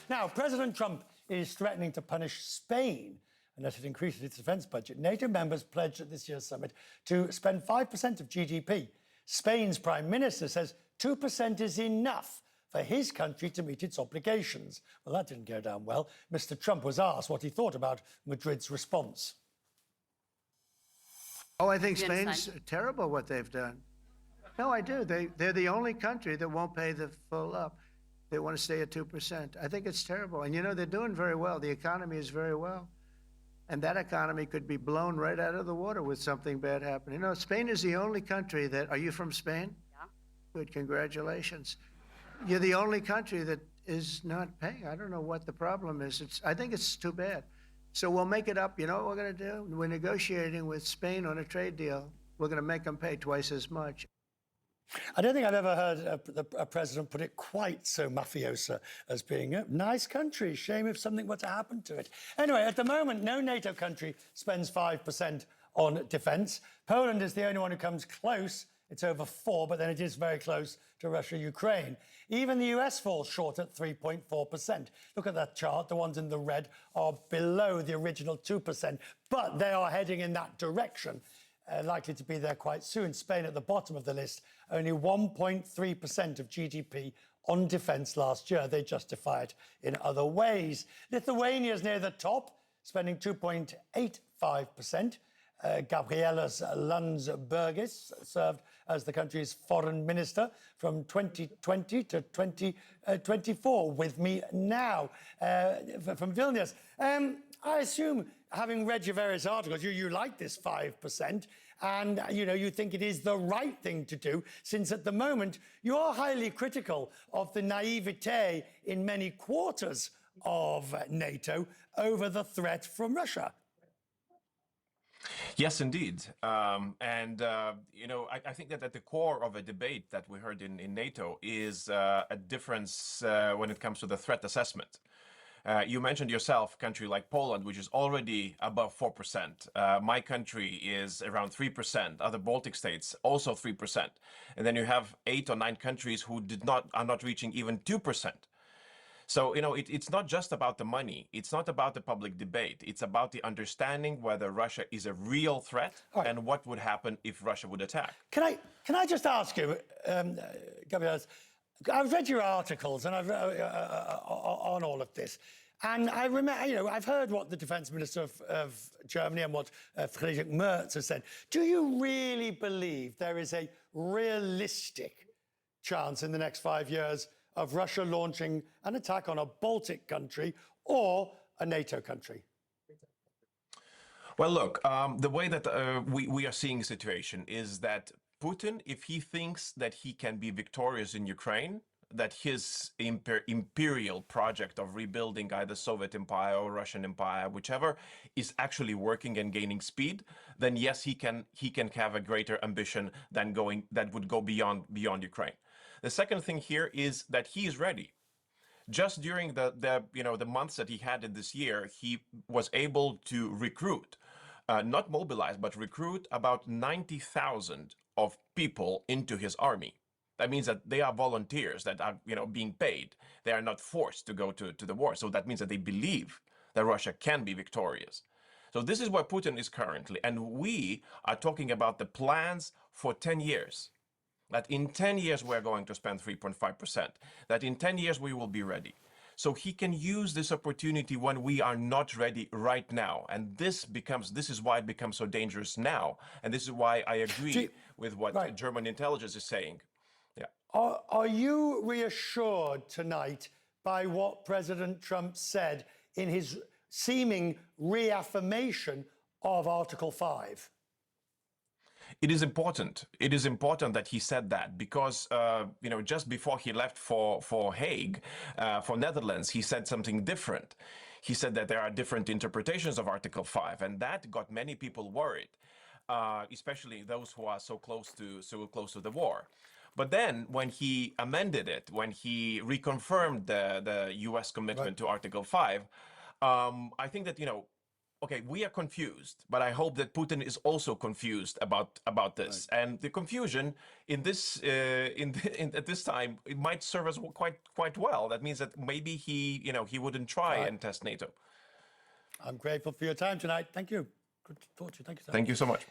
Now, President Trump is threatening to punish Spain unless it increases its defence budget. NATO members pledged at this year's summit to spend 5% of GDP. Spain's Prime Minister says 2% is enough for his country to meet its obligations. Well, that didn't go down well. Mr. Trump was asked what he thought about Madrid's response. Oh, I think Spain's terrible what they've done. No, I do. They're the only country that won't pay the full up. They want to stay at 2%. I think it's terrible. And, you know, they're doing very well. The economy is very well. And that economy could be blown right out of the water with something bad happening. You know, Spain is the only country that... Are you from Spain? Yeah. Good, congratulations. You're the only country that is not paying. I don't know what the problem is. I think it's too bad. So we'll make it up. You know what we're going to do? We're negotiating with Spain on a trade deal. We're going to make them pay twice as much. I don't think I've ever heard a president put it quite so mafioso as being a nice country. Shame if something were to happen to it. Anyway, at the moment, no NATO country spends 5% on defence. Poland is the only one who comes close. It's over 4%, but then it is very close to Russia-Ukraine. Even the US falls short at 3.4%. Look at that chart. The ones in the red are below the original 2%, but they are heading in that direction. Likely to be there quite soon. Spain at the bottom of the list, only 1.3% of GDP on defence last year. They justify it in other ways. Lithuania is near the top, spending 2.85%. Gabrielius Landsbergis served as the country's foreign minister from 2020 to 2024. With me now from Vilnius. I assume, having read your various articles, you like this 5%, and you think it is the right thing to do, since at the moment you are highly critical of the naivete in many quarters of NATO over the threat from Russia. Yes, indeed. I think that at the core of a debate that we heard in NATO is a difference when it comes to the threat assessment. You mentioned yourself a country like Poland, which is already above 4%. My country is around 3%. Other Baltic states also 3%. And then you have 8 or 9 countries who are not reaching even 2%. So, it's not just about the money. It's not about the public debate. It's about the understanding whether Russia is a real threat and what would happen if Russia would attack. Can I just ask you, Gabrielius, I've read your articles and I've on all of this, and I remember, I've heard what the defense minister of Germany and what Friedrich Merz has said. Do you really believe there is a realistic chance in the next 5 years of Russia launching an attack on a Baltic country or a NATO country? Well, look, the way that we are seeing the situation is that Putin, if he thinks that he can be victorious in Ukraine, that his imperial project of rebuilding either Soviet Empire or Russian Empire, whichever, is actually working and gaining speed, then yes, he can have a greater ambition that would go beyond Ukraine. The second thing here is that he is ready. Just during the months that he had in this year, he was able to recruit, not mobilize, but recruit about 90,000 of people into his army. That means that they are volunteers that are being paid. They are not forced to go to the war. So that means that they believe that Russia can be victorious. So this is where Putin is currently. And we are talking about the plans for 10 years. That in 10 years, we're going to spend 3.5%. That in 10 years, we will be ready. So he can use this opportunity when we are not ready right now. And this is why it becomes so dangerous now. And this is why I agree with what German intelligence is saying. Yeah. Are you reassured tonight by what President Trump said in his seeming reaffirmation of Article 5? It is important. It is important that he said that because, just before he left for Hague, for Netherlands, he said something different. He said that there are different interpretations of Article 5, and that got many people worried, especially those who are so close to the war. But then when he amended it, when he reconfirmed the U.S. commitment to Article 5, I think that, okay, we are confused, but I hope that Putin is also confused about this. Right. And the confusion in this at this time, it might serve us quite well. That means that maybe he wouldn't try and test NATO. I'm grateful for your time tonight. Thank you. Good to talk to you. Thank you so much. Thank you so much.